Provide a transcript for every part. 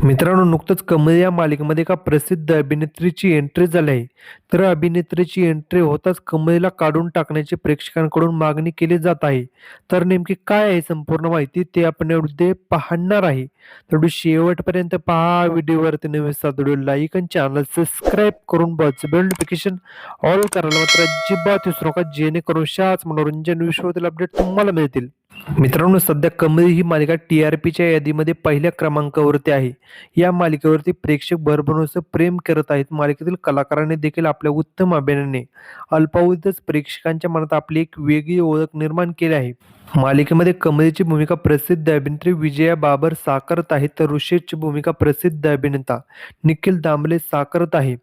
मित्रांनो, नुकतंच कमल या मालिकेमध्ये एका प्रसिद्ध अभिनेत्रीची एंट्री झाली आहे. तर अभिनेत्रीची एंट्री होताच कमलला काढून टाकण्याची प्रेक्षकांकडून मागणी केली जात आहे. तर नेमकी काय आहे संपूर्ण माहिती ते आपण यामध्ये पाहणार आहे. तर व्हिडिओ शेवटपर्यंत पहा. व्हिडिओवरती नवीन असाल तर व्हिडिओ लाईक आणि चॅनल सबस्क्राईब करून बेल नोटिफिकेशन ऑल करायला मात्र अजिबात विसरू नका, जेणेकरून अशाच मनोरंजन विश्वातील अपडेट तुम्हाला मिळतील. मित्रांनो, सध्या कमल ही मालिका टी-आर-पीच्या यादीमध्ये पहिल्या क्रमांकावरती आहे. या मालिकेवरती प्रेक्षक भरभरून प्रेम करत आहेत. मालिकेतील कलाकारांनी देखील आपल्या उत्तम अभिनयाने अल्पावधीतच प्रेक्षकांच्या मनात आपली एक वेगळी ओळख निर्माण केली आहे. मालिकेमध्ये कमलची भूमिका प्रसिद्ध अभिनेत्री विजया बाबर साकारत आहे, तर ऋषीची भूमिका प्रसिद्ध अभिनेता निखिल दामले साकारत आहे.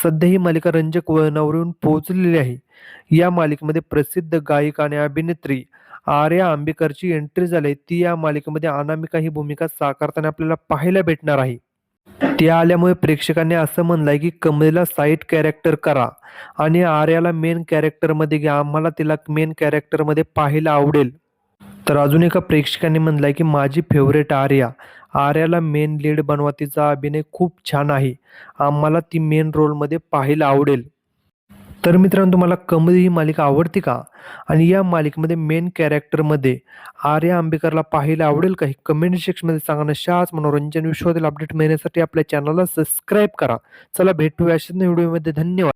सध्या ही मालिका रंजक वळणावर येऊन पोहोचलेली आहे. या मालिकेमध्ये प्रसिद्ध गायिका आणि अभिनेत्री आर्या आंबेकरची एंट्री झाली. ती या मालिकेमध्ये अनामिका ही भूमिका साकारताना आपल्याला पाहायला भेटणार आहे. ती आल्यामुळे प्रेक्षकांनी असं म्हणलंय की कमलेला साईड कॅरेक्टर करा आणि आर्याला मेन कॅरेक्टरमध्ये घ्या. आम्हाला तिला मेन कॅरेक्टरमध्ये पाहायला आवडेल. तर अजून एका प्रेक्षकांनी म्हणलंय की माझी फेवरेट आर्या. आर्याला मेन लीड बनवा. तिचा अभिनय खूप छान आहे. आम्हाला ती मेन रोलमध्ये पाहायला आवडेल. तर मित्रांनो, तुम्हाला कमल ही मालिका आवडते का? आणि या मालिकेमध्ये मेन कॅरेक्टरमध्ये आर्या आंबेकरला पाहायला आवडेल का? हे कमेंट सेक्शनमध्ये सांगा. अशाच मनोरंजन विश्वातील अपडेट मिळण्यासाठी आपल्या चॅनलला सबस्क्राईब करा. चला भेटूया अशाच व्हिडिओमध्ये. धन्यवाद.